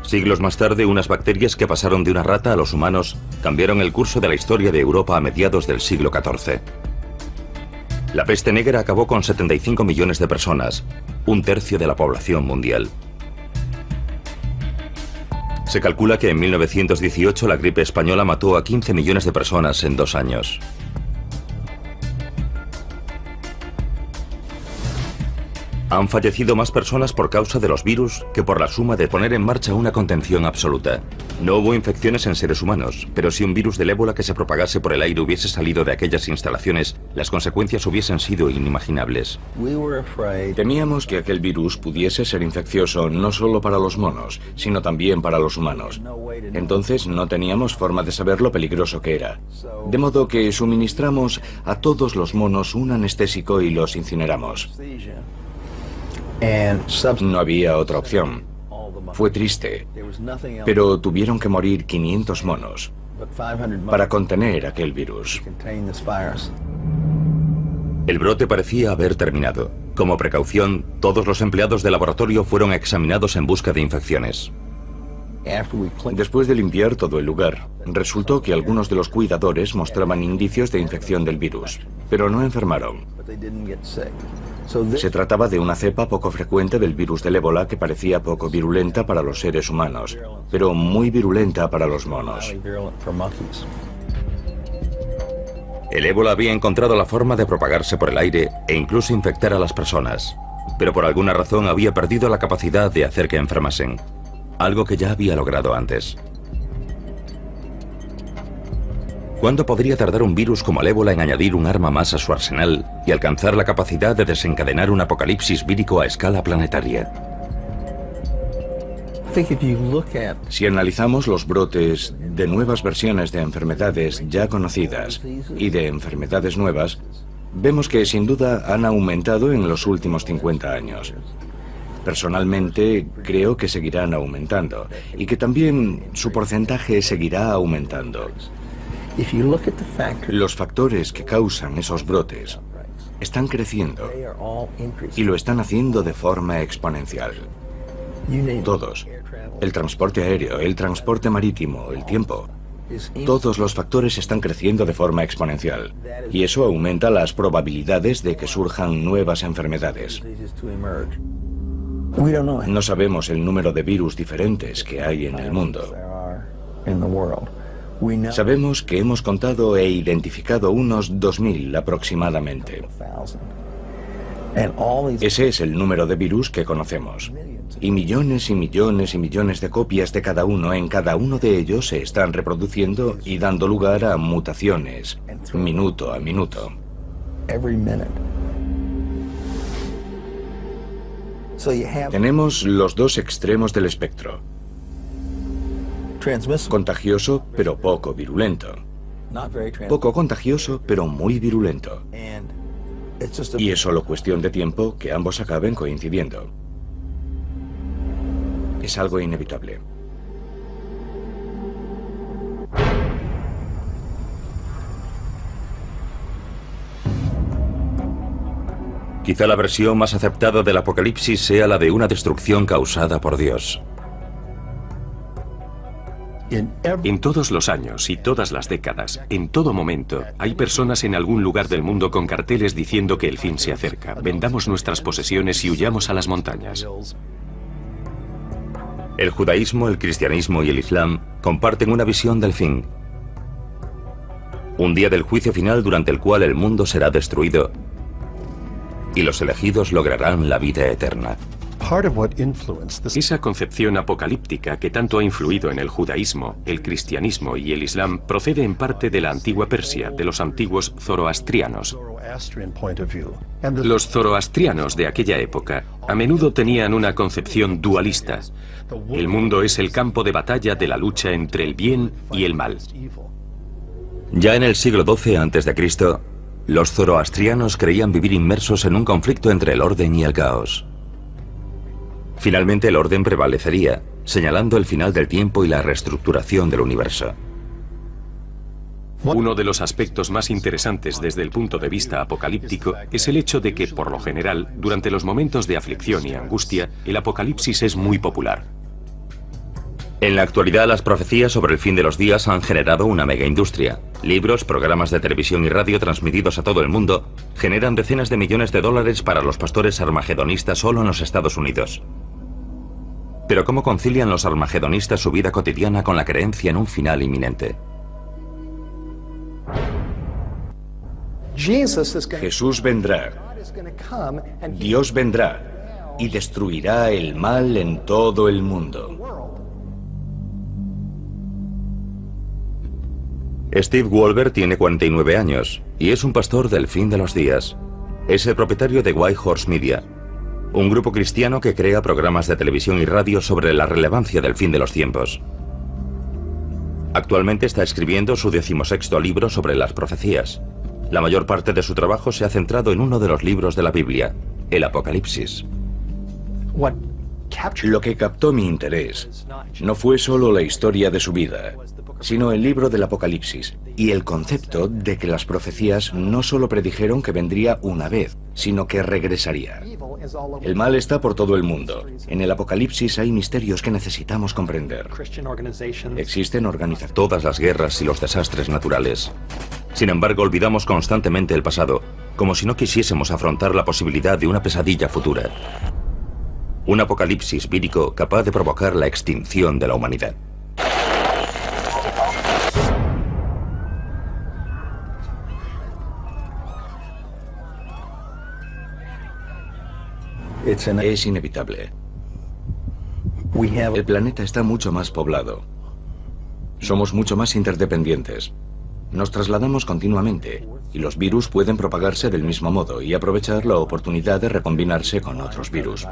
A: Siglos más tarde, unas bacterias que pasaron de una rata a los humanos cambiaron el curso de la historia de Europa a mediados del siglo XIV. La peste negra acabó con 75 millones de personas, un tercio de la población mundial. Se calcula que en 1918 la gripe española mató a 15 millones de personas en 2 años. Han fallecido más personas por causa de los virus que por la suma de poner en marcha una contención absoluta. No hubo infecciones en seres humanos, pero si un virus del ébola que se propagase por el aire hubiese salido de aquellas instalaciones, las consecuencias hubiesen sido inimaginables.
B: Temíamos que aquel virus pudiese ser infeccioso no solo para los monos, sino también para los humanos. Entonces no teníamos forma de saber lo peligroso que era. De modo que suministramos a todos los monos un anestésico y los incineramos. No había otra opción. Fue triste, pero tuvieron que morir 500 monos para contener aquel virus.
A: El brote parecía haber terminado. Como precaución, todos los empleados del laboratorio fueron examinados en busca de infecciones.
B: Después de limpiar todo el lugar, resultó que algunos de los cuidadores mostraban indicios de infección del virus, pero no enfermaron. Se trataba de una cepa poco frecuente del virus del ébola que parecía poco virulenta para los seres humanos, pero muy virulenta para los monos.
A: El ébola había encontrado la forma de propagarse por el aire e incluso infectar a las personas, pero por alguna razón había perdido la capacidad de hacer que enfermasen, algo que ya había logrado antes. ¿Cuándo podría tardar un virus como el ébola en añadir un arma más a su arsenal y alcanzar la capacidad de desencadenar un apocalipsis vírico a escala planetaria?
B: Si analizamos los brotes de nuevas versiones de enfermedades ya conocidas y de enfermedades nuevas, vemos que sin duda han aumentado en los últimos 50 años. Personalmente, creo que seguirán aumentando y que también su porcentaje seguirá aumentando. Los factores que causan esos brotes están creciendo y lo están haciendo de forma exponencial. Todos. El transporte aéreo, el transporte marítimo, el tiempo. Todos los factores están creciendo de forma exponencial y eso aumenta las probabilidades de que surjan nuevas enfermedades. No sabemos el número de virus diferentes que hay en el mundo. Sabemos que hemos contado e identificado unos 2000 aproximadamente. Ese es el número de virus que conocemos. Y millones y millones y millones de copias de cada uno en cada uno de ellos se están reproduciendo y dando lugar a mutaciones, minuto a minuto. Tenemos los dos extremos del espectro. Contagioso, pero poco virulento. Poco contagioso, pero muy virulento. Y es solo cuestión de tiempo que ambos acaben coincidiendo. Es algo inevitable.
A: Quizá la versión más aceptada del apocalipsis sea la de una destrucción causada por Dios.
C: En todos los años y todas las décadas, en todo momento, hay personas en algún lugar del mundo con carteles diciendo que el fin se acerca. Vendamos nuestras posesiones y huyamos a las montañas.
A: El judaísmo, el cristianismo y el islam comparten una visión del fin. Un día del juicio final durante el cual el mundo será destruido y los elegidos lograrán la vida eterna.
C: Esa concepción apocalíptica que tanto ha influido en el judaísmo, el cristianismo y el islam procede en parte de la antigua Persia, de los antiguos zoroastrianos. Los zoroastrianos de aquella época a menudo tenían una concepción dualista. El mundo es el campo de batalla de la lucha entre el bien y el mal.
A: Ya en el siglo XII a.C., los zoroastrianos creían vivir inmersos en un conflicto entre el orden y el caos. Finalmente el orden prevalecería, señalando el final del tiempo y la reestructuración del universo.
C: Uno de los aspectos más interesantes desde el punto de vista apocalíptico es el hecho de que, por lo general, durante los momentos de aflicción y angustia, el apocalipsis es muy popular.
A: En la actualidad, las profecías sobre el fin de los días han generado una megaindustria. Libros, programas de televisión y radio transmitidos a todo el mundo generan decenas de millones de dólares para los pastores armagedonistas solo en los Estados Unidos. Pero ¿cómo concilian los armagedonistas su vida cotidiana con la creencia en un final inminente?
B: Jesús vendrá, Dios vendrá y destruirá el mal en todo el mundo.
A: Steve Wolber tiene 49 años y es un pastor del fin de los días. Es el propietario de White Horse Media, un grupo cristiano que crea programas de televisión y radio sobre la relevancia del fin de los tiempos. Actualmente está escribiendo su 16º libro sobre las profecías. La mayor parte de su trabajo se ha centrado en uno de los libros de la Biblia, el Apocalipsis.
B: Lo que captó mi interés no fue solo la historia de su vida, sino el libro del Apocalipsis y el concepto de que las profecías no solo predijeron que vendría una vez, sino que regresaría. El mal está por todo el mundo. En el Apocalipsis hay misterios que necesitamos comprender. Existen organizaciones.
A: Todas las guerras y los desastres naturales. Sin embargo, olvidamos constantemente el pasado, como si no quisiésemos afrontar la posibilidad de una pesadilla futura. Un apocalipsis vírico capaz de provocar la extinción de la humanidad.
B: Es inevitable. El planeta está mucho más poblado. Somos mucho más interdependientes. Nos trasladamos continuamente y los virus pueden propagarse del mismo modo y aprovechar la oportunidad de recombinarse con otros virus.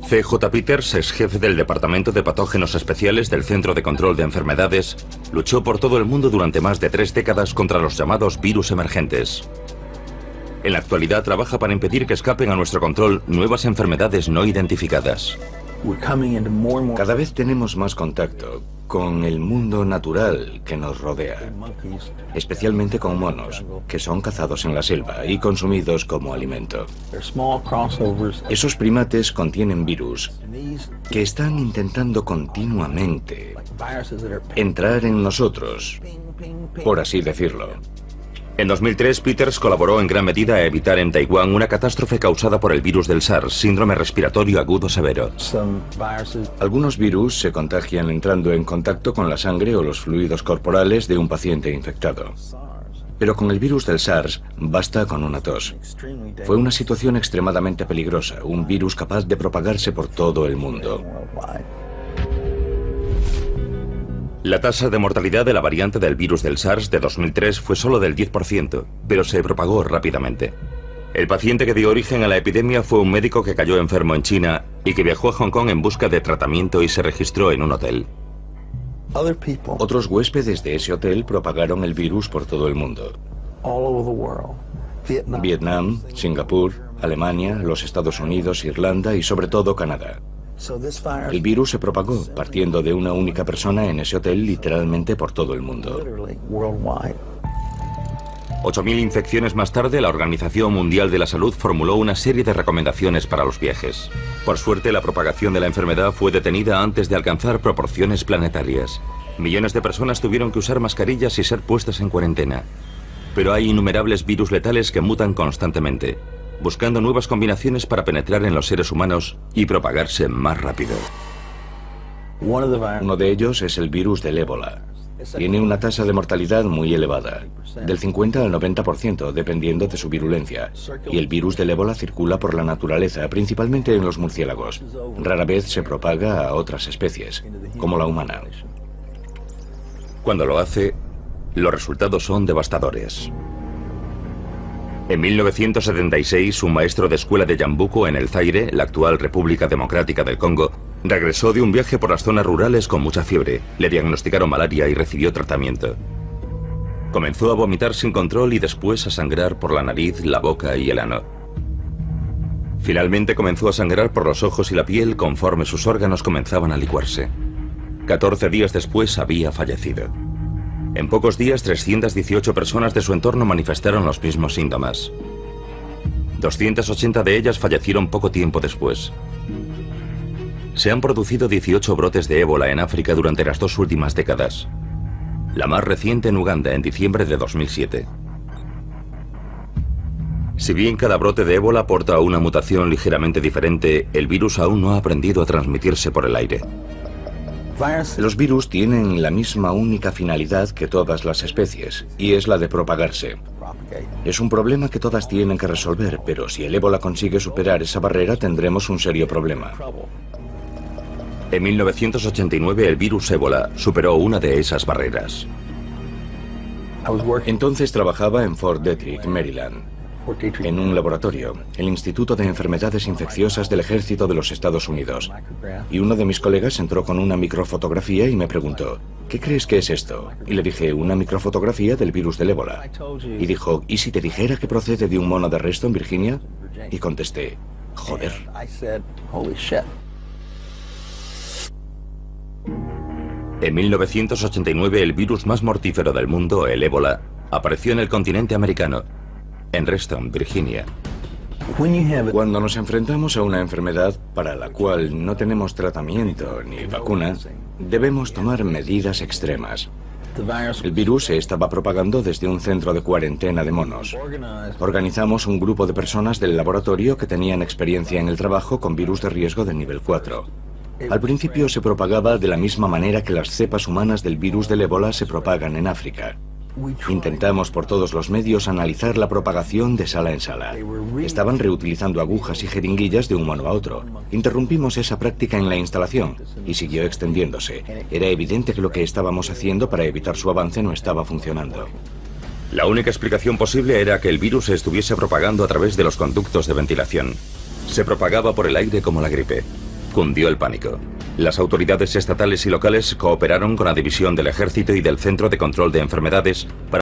A: C.J. Peters, ex jefe del Departamento de Patógenos Especiales del Centro de Control de Enfermedades, luchó por todo el mundo durante más de 3 décadas contra los llamados virus emergentes. En la actualidad trabaja para impedir que escapen a nuestro control nuevas enfermedades no identificadas.
B: Cada vez tenemos más contacto con el mundo natural que nos rodea, especialmente con monos, que son cazados en la selva y consumidos como alimento. Esos primates contienen virus que están intentando continuamente entrar en nosotros, por así decirlo.
A: En 2003, Peters colaboró en gran medida a evitar en Taiwán una catástrofe causada por el virus del SARS, síndrome respiratorio agudo severo.
B: Algunos virus se contagian entrando en contacto con la sangre o los fluidos corporales de un paciente infectado. Pero con el virus del SARS basta con una tos. Fue una situación extremadamente peligrosa, un virus capaz de propagarse por todo el mundo.
A: La tasa de mortalidad de la variante del virus del SARS de 2003 fue solo del 10%, pero se propagó rápidamente. El paciente que dio origen a la epidemia fue un médico que cayó enfermo en China y que viajó a Hong Kong en busca de tratamiento y se registró en un hotel.
B: Otros huéspedes de ese hotel propagaron el virus por todo el mundo. Vietnam, Singapur, Alemania, los Estados Unidos, Irlanda y sobre todo Canadá. El virus se propagó partiendo de una única persona en ese hotel literalmente por todo el mundo.
A: 8.000 infecciones más tarde, la Organización Mundial de la Salud formuló una serie de recomendaciones para los viajes. Por suerte, la propagación de la enfermedad fue detenida antes de alcanzar proporciones planetarias. Millones de personas tuvieron que usar mascarillas y ser puestas en cuarentena. Pero hay innumerables virus letales que mutan constantemente, buscando nuevas combinaciones para penetrar en los seres humanos y propagarse más rápido.
B: Uno de ellos es el virus del ébola. Tiene una tasa de mortalidad muy elevada, del 50 al 90%, dependiendo de su virulencia. Y el virus del ébola circula por la naturaleza, principalmente en los murciélagos. Rara vez se propaga a otras especies, como la humana.
A: Cuando lo hace, los resultados son devastadores. En 1976, un maestro de escuela de Yambuco, en el Zaire, la actual República Democrática del Congo, regresó de un viaje por las zonas rurales con mucha fiebre. Le diagnosticaron malaria y recibió tratamiento. Comenzó a vomitar sin control y después a sangrar por la nariz, la boca y el ano. Finalmente comenzó a sangrar por los ojos y la piel conforme sus órganos comenzaban a licuarse. 14 días después había fallecido. En pocos días, 318 personas de su entorno manifestaron los mismos síntomas. 280 de ellas fallecieron poco tiempo después. Se han producido 18 brotes de ébola en África durante las 2 últimas décadas. La más reciente en Uganda, en diciembre de 2007. Si bien cada brote de ébola aporta una mutación ligeramente diferente, el virus aún no ha aprendido a transmitirse por el aire.
B: Los virus tienen la misma única finalidad que todas las especies, y es la de propagarse. Es un problema que todas tienen que resolver, pero si el ébola consigue superar esa barrera, tendremos un serio problema.
A: En 1989 el virus ébola superó una de esas barreras.
B: Entonces trabajaba en Fort Detrick, Maryland, en un laboratorio, el Instituto de Enfermedades Infecciosas del Ejército de los Estados Unidos. Y uno de mis colegas entró con una microfotografía y me preguntó, ¿qué crees que es esto? Y le dije, una microfotografía del virus del ébola. Y dijo, ¿y si te dijera que procede de un mono de arresto en Virginia? Y contesté, joder.
A: En 1989 el virus más mortífero del mundo, el ébola, apareció en el continente americano, en Reston, Virginia.
B: Cuando nos enfrentamos a una enfermedad para la cual no tenemos tratamiento ni vacuna, debemos tomar medidas extremas. El virus se estaba propagando desde un centro de cuarentena de monos. Organizamos un grupo de personas del laboratorio que tenían experiencia en el trabajo con virus de riesgo de nivel 4. Al principio se propagaba de la misma manera que las cepas humanas del virus del ébola se propagan en África. Intentamos por todos los medios analizar la propagación de sala en sala. Estaban reutilizando agujas y jeringuillas de un mono a otro. Interrumpimos esa práctica en la instalación y siguió extendiéndose. Era evidente que lo que estábamos haciendo para evitar su avance no estaba funcionando.
A: La única explicación posible era que el virus se estuviese propagando a través de los conductos de ventilación. Se propagaba por el aire como la gripe. Cundió el pánico. Las autoridades estatales y locales cooperaron con la División del Ejército y del Centro de Control de Enfermedades para